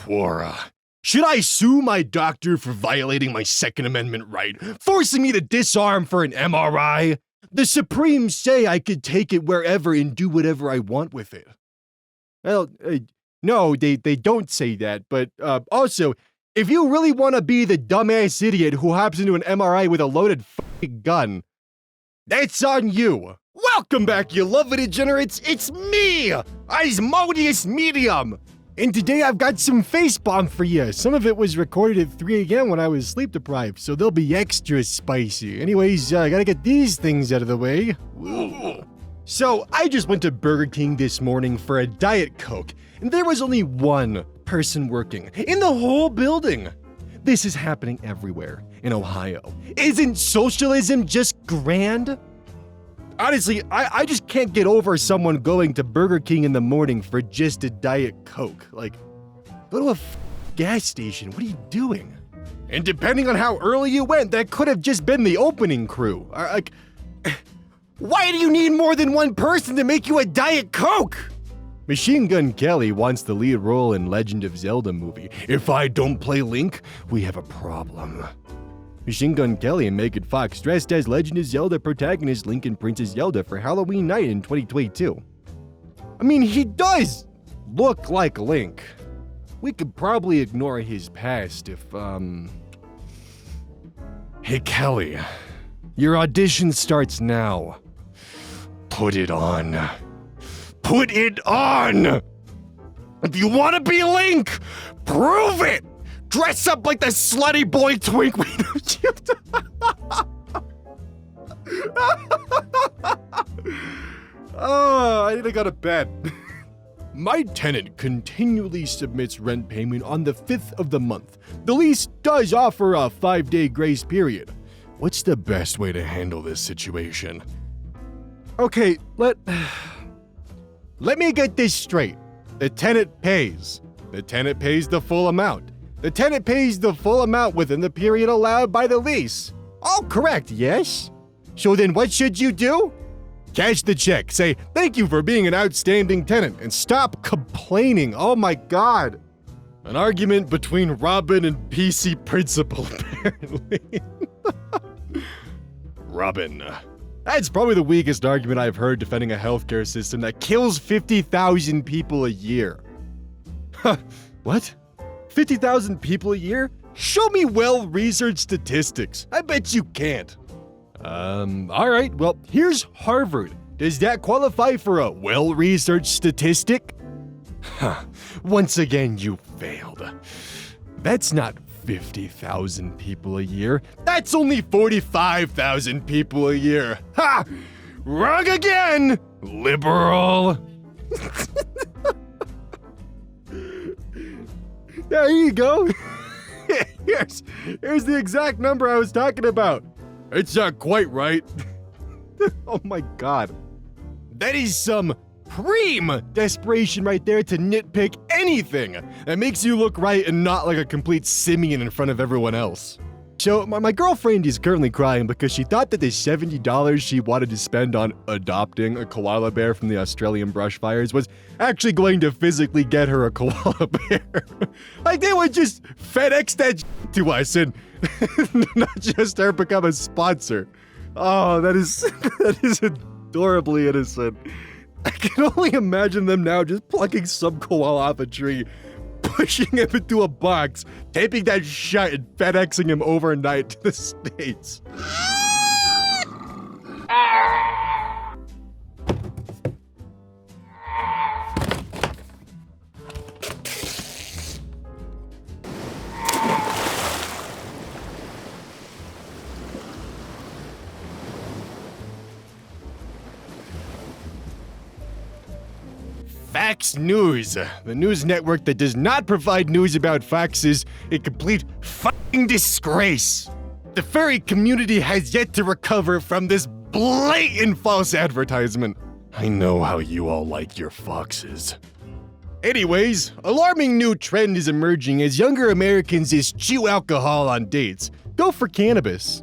Quora. Should I sue my doctor for violating my Second Amendment right, forcing me to disarm for an MRI? The Supremes say I could take it wherever and do whatever I want with it. Well, no, they don't say that, but also, if you really want to be the dumbass idiot who hops into an MRI with a loaded fucking gun, that's on you. Welcome back, you lovely degenerates. It's me, Asmodeus Medium. And today I've got some Facepalm for you. Some of it was recorded at 3 a.m. when I was sleep deprived, so they'll be extra spicy. Anyways, I gotta get these things out of the way. So, I just went to Burger King this morning for a Diet Coke, and there was only one person working in the whole building. This is happening everywhere in Ohio. Isn't socialism just grand? Honestly, I just can't get over someone going to Burger King in the morning for just a Diet Coke. Like, go to a gas station. What are you doing? And depending on how early you went, that could have just been the opening crew. Like, why do you need more than one person to make you a Diet Coke? Machine Gun Kelly wants the lead role in Legend of Zelda movie. If I don't play Link, we have a problem. Machine Gun Kelly and Megan Fox dressed as Legend of Zelda protagonist Link and Princess Zelda for Halloween night in 2022. I mean, he does look like Link. We could probably ignore his past if, Hey Kelly, your audition starts now. Put it on. Put it on! If you want to be Link, prove it! Dress up like the slutty boy twink we know you. Oh, I need to go to bed. My tenant continually submits rent payment on the 5th of the month. The lease does offer a 5-day grace period. What's the best way to handle this situation? Okay, let me get this straight. The tenant pays. The tenant pays the full amount. The tenant pays the full amount within the period allowed by the lease. All correct, yes? So then what should you do? Cash the check, say, thank you for being an outstanding tenant, and stop complaining. Oh my God. An argument between Robin and PC Principal, apparently. Robin. That's probably the weakest argument I've heard defending a healthcare system that kills 50,000 people a year. What? 50,000 people a year? Show me well-researched statistics. I bet you can't. Alright, well, here's Harvard. Does that qualify for a well-researched statistic? Once again, you failed. That's not 50,000 people a year. That's only 45,000 people a year. Ha! Wrong again, liberal. There you go. Here's the exact number I was talking about. It's not quite right. Oh my God. That is some prime desperation right there to nitpick anything that makes you look right and not like a complete simian in front of everyone else. So my girlfriend is currently crying because she thought that the $70 she wanted to spend on adopting a koala bear from the Australian brush fires was actually going to physically get her a koala bear. Like they would just FedEx that to us and not just her become a sponsor. Oh, that is adorably innocent. I can only imagine them now just plucking some koala off a tree, pushing him into a box, taping that shut, and FedExing him overnight to the States. Fax News, the news network that does not provide news about facts, is a complete fucking disgrace. The furry community has yet to recover from this blatant false advertisement. I know how you all like your foxes. Anyways, alarming new trend is emerging as younger Americans eschew alcohol on dates. Go for cannabis.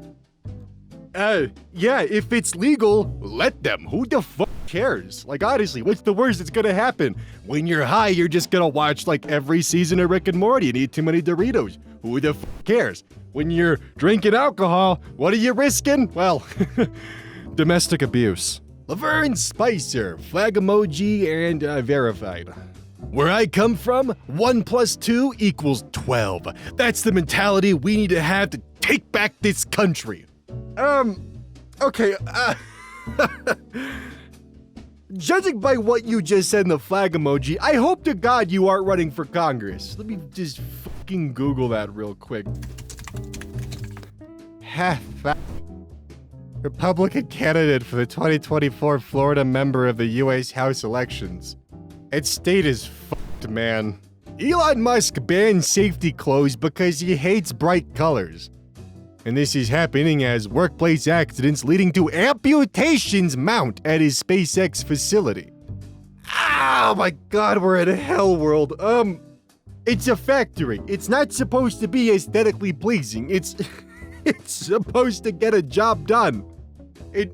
Yeah, if it's legal, let them. Who the fuck cares? Like, honestly, what's the worst that's gonna happen? When you're high, you're just gonna watch, like, every season of Rick and Morty and eat too many Doritos. Who the fuck cares? When you're drinking alcohol, what are you risking? Well, domestic abuse. Laverne Spicer, flag emoji, and verified. Where I come from, 1 + 2 = 12. That's the mentality we need to have to take back this country. Okay, judging by what you just said in the flag emoji, I hope to God you aren't running for Congress. Let me just fucking Google that real quick. Republican candidate for the 2024 Florida member of the U.S. House elections. Its state is fucked, man. Elon Musk banned safety clothes because he hates bright colors. And this is happening as workplace accidents leading to amputations mount at his SpaceX facility. Oh my God, we're in a hell world. It's a factory. It's not supposed to be aesthetically pleasing. It's supposed to get a job done.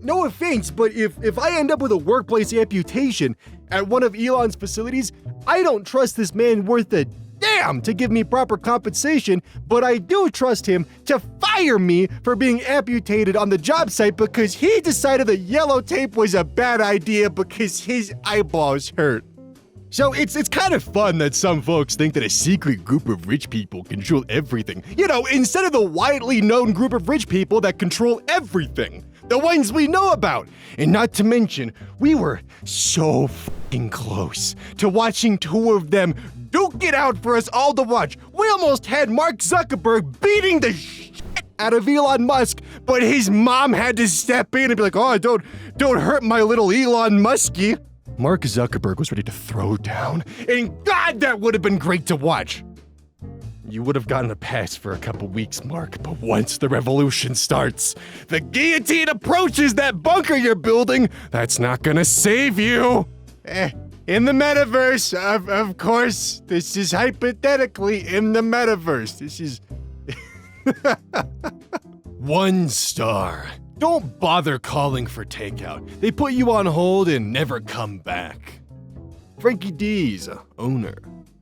No offense, but if I end up with a workplace amputation at one of Elon's facilities, I don't trust this man worth a damn to give me proper compensation, but I do trust him to fire me for being amputated on the job site because he decided that yellow tape was a bad idea because his eyeballs hurt. So it's kind of fun that some folks think that a secret group of rich people control everything. You know, instead of the widely known group of rich people that control everything. The ones we know about. And not to mention, we were so fucking close to watching 2 of them duke it out for us all to watch. We almost had Mark Zuckerberg beating the shit out of Elon Musk, but his mom had to step in and be like, oh, don't hurt my little Elon Muskie. Mark Zuckerberg was ready to throw down, and God, that would have been great to watch. You would have gotten a pass for a couple weeks, Mark, but once the revolution starts, the guillotine approaches that bunker you're building, that's not gonna save you. In the metaverse, of course, this is hypothetically in the metaverse. This is 1 star. Don't bother calling for takeout. They put you on hold and never come back. Frankie D's, owner.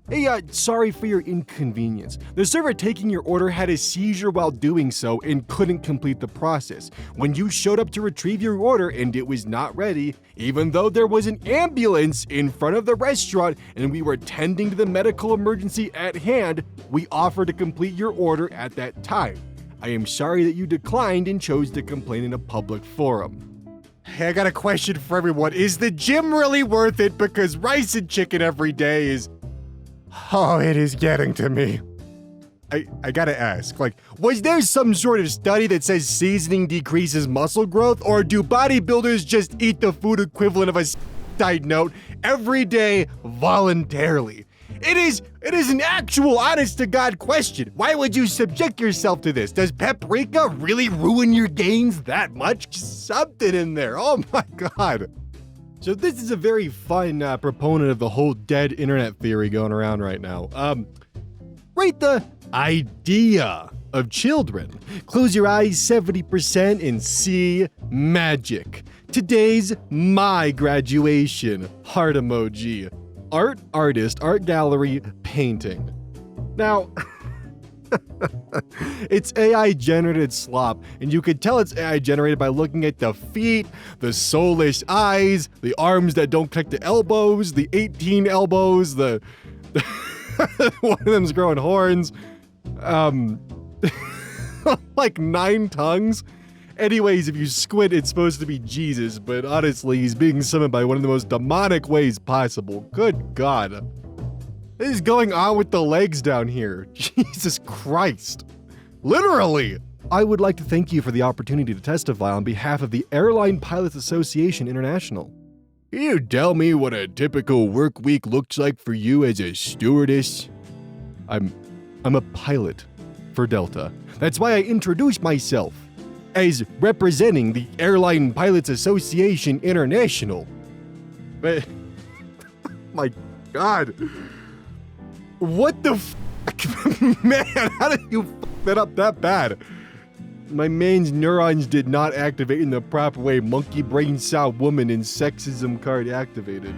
Hey, sorry for your inconvenience. The server taking your order had a seizure while doing so and couldn't complete the process. When you showed up to retrieve your order and it was not ready, even though there was an ambulance in front of the restaurant and we were tending to the medical emergency at hand, we offered to complete your order at that time. I am sorry that you declined and chose to complain in a public forum. Hey, I got a question for everyone. Is the gym really worth it? Because rice and chicken every day is... Oh, it is getting to me. I gotta ask, like, was there some sort of study that says seasoning decreases muscle growth, or do bodybuilders just eat the food equivalent of a side note every day voluntarily? It is an actual honest-to-God question. Why would you subject yourself to this? Does paprika really ruin your gains that much? Something in there. Oh my God. So this is a very fun proponent of the whole dead internet theory going around right now. Rate the idea of children. Close your eyes 70% and see magic. Today's my graduation. Heart emoji. Art, artist, art gallery, painting. Now, it's AI generated slop, and you could tell it's AI generated by looking at the feet, the soulless eyes, the arms that don't connect to elbows, the 18 elbows, the one of them's growing horns, like 9 tongues. Anyways, if you squint, it's supposed to be Jesus, but honestly, he's being summoned by one of the most demonic ways possible. Good God. What is going on with the legs down here? Jesus Christ. Literally. I would like to thank you for the opportunity to testify on behalf of the Airline Pilots Association International. Can you tell me what a typical work week looks like for you as a stewardess? I'm a pilot for Delta. That's why I introduced myself as representing the Airline Pilots Association International. But, my God. What the fuck? Man, how did you fuck that up that bad? My man's neurons did not activate in the proper way. Monkey brain saw woman and sexism card activated.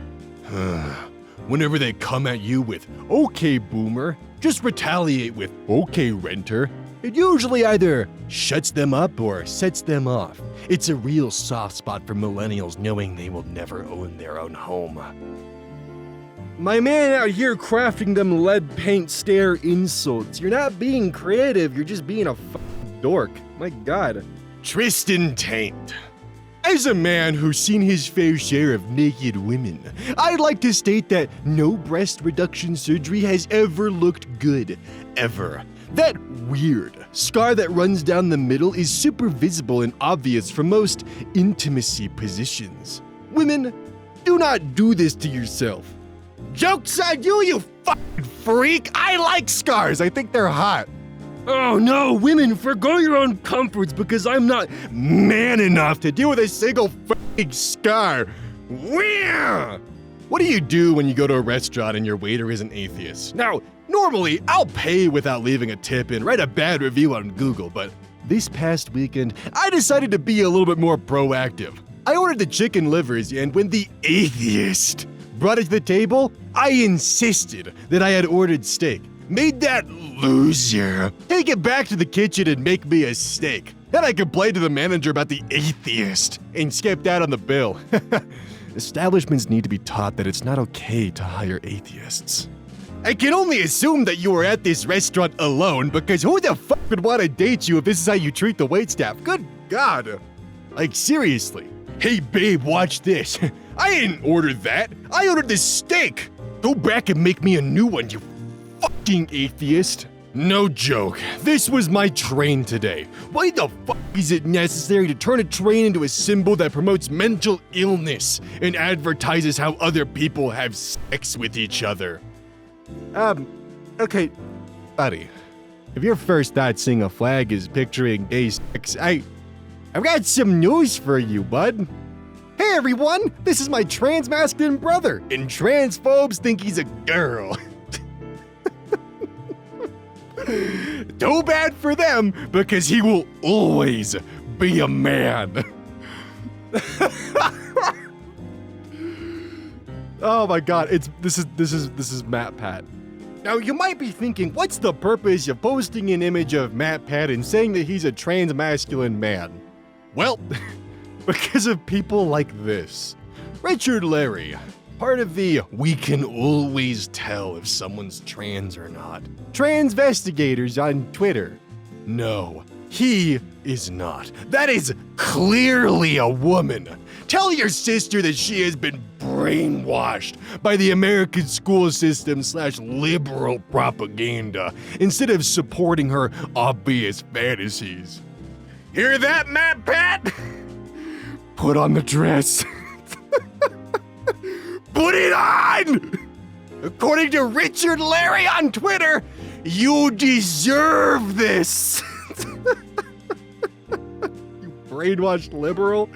Whenever they come at you with, okay, boomer, just retaliate with, okay, renter. It usually either shuts them up or sets them off. It's a real soft spot for millennials knowing they will never own their own home. My man out here crafting them lead paint stare insults. You're not being creative, you're just being a f***ing dork. My god. Tristan Tate. As a man who's seen his fair share of naked women, I'd like to state that no breast reduction surgery has ever looked good. Ever. That weird scar that runs down the middle is super visible and obvious from most intimacy positions. Women, do not do this to yourself. Joke's on you, you fucking freak! I like scars, I think they're hot. Oh no, women, forgo your own comforts because I'm not man enough to deal with a single fucking scar. What do you do when you go to a restaurant and your waiter is an atheist? Now, normally, I'll pay without leaving a tip and write a bad review on Google, but this past weekend, I decided to be a little bit more proactive. I ordered the chicken livers, and when the atheist brought it to the table, I insisted that I had ordered steak. Made that loser take it back to the kitchen and make me a steak. Then I complained to the manager about the atheist and skipped out on the bill. Establishments need to be taught that it's not okay to hire atheists. I can only assume that you were at this restaurant alone because who the fuck would want to date you if this is how you treat the waitstaff? Good God. Like, seriously. Hey babe, watch this. I didn't order that. I ordered this steak. Go back and make me a new one, you fucking atheist. No joke. This was my train today. Why the fuck is it necessary to turn a train into a symbol that promotes mental illness and advertises how other people have sex with each other? Okay, buddy. If your first thought seeing a flag is picturing gay sex, I've got some news for you, bud. Hey everyone, this is my trans masculine brother, and transphobes think he's a girl. Too bad for them, because he will always be a man. Oh my god, this is Matt Pat. Now you might be thinking, what's the purpose of posting an image of Matt Pat and saying that he's a trans masculine man? Well, because of people like this. Richard Larry, part of the we can always tell if someone's trans or not. Transvestigators on Twitter. No, he is not. That is clearly a woman. Tell your sister that she has been brainwashed by the American school system / liberal propaganda instead of supporting her obvious fantasies. Hear that, Matt Pat? Put on the dress. Put it on! According to Richard Larry on Twitter, you deserve this. You brainwashed liberal?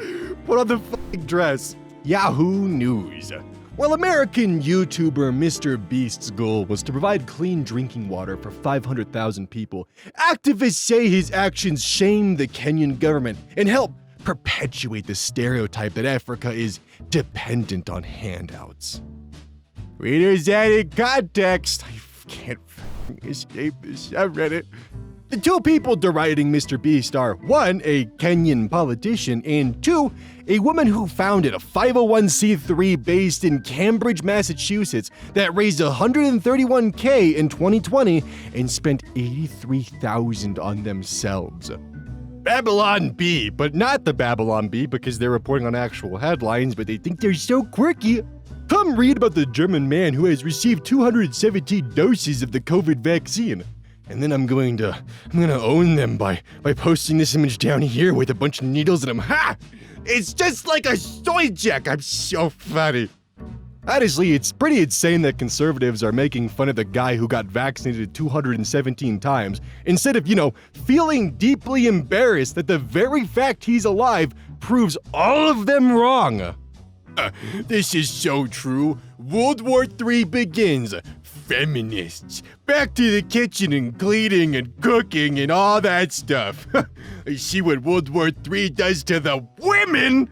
Put on the fucking dress. Yahoo News. While American YouTuber Mr. Beast's goal was to provide clean drinking water for 500,000 people, activists say his actions shame the Kenyan government and help perpetuate the stereotype that Africa is dependent on handouts. Readers added context. I can't escape this. I've read it. The two people deriding Mr. Beast are 1, a Kenyan politician, and 2, a woman who founded a 501c3 based in Cambridge, Massachusetts that raised $131K in 2020 and spent $83,000 on themselves. Babylon Bee, but not the Babylon Bee because they're reporting on actual headlines, but they think they're so quirky. Come read about the German man who has received 217 doses of the COVID vaccine. And then I'm gonna own them by posting this image down here with a bunch of needles in them. Ha! It's just like a soy jack. I'm so funny. Honestly, it's pretty insane that conservatives are making fun of the guy who got vaccinated 217 times instead of, feeling deeply embarrassed that the very fact he's alive proves all of them wrong. This is so true. World War III begins. feminists. Back to the kitchen and cleaning and cooking and all that stuff. I see what World War III does to the women,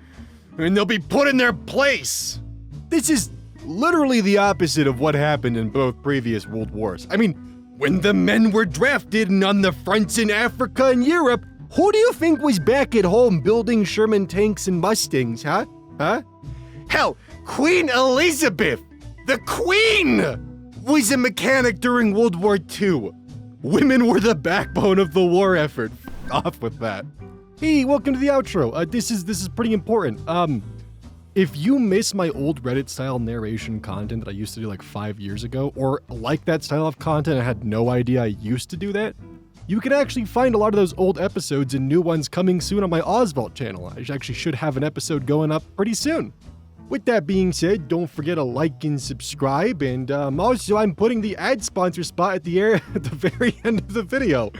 and they'll be put in their place. This is literally the opposite of what happened in both previous world wars. I mean, when the men were drafted and on the fronts in Africa and Europe, who do you think was back at home building Sherman tanks and Mustangs, huh? Hell, Queen Elizabeth, the Queen, was a mechanic during World War II. Women were the backbone of the war effort. Off with that. Hey, welcome to the outro. This is pretty important. If you miss my old Reddit-style narration content that I used to do like 5 years ago, or like that style of content I had no idea I used to do that, you can actually find a lot of those old episodes and new ones coming soon on my Oswald channel. I actually should have an episode going up pretty soon. With that being said, don't forget to like and subscribe, and also I'm putting the ad sponsor spot at the very end of the video.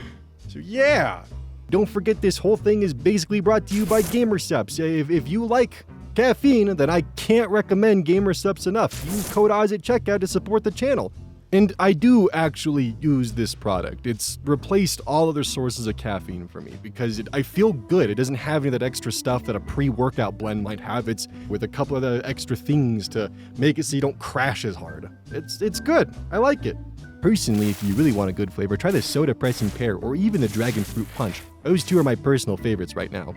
So yeah, don't forget this whole thing is basically brought to you by GamerSupps. If you like caffeine, then I can't recommend GamerSupps enough. Use code Oz at checkout to support the channel. And I do actually use this product. It's replaced all other sources of caffeine for me because I feel good. It doesn't have any of that extra stuff that a pre-workout blend might have. It's with a couple of the extra things to make it so you don't crash as hard. It's good. I like it. Personally, if you really want a good flavor, try the Soda Pressing Pear or even the Dragon Fruit Punch. Those two are my personal favorites right now.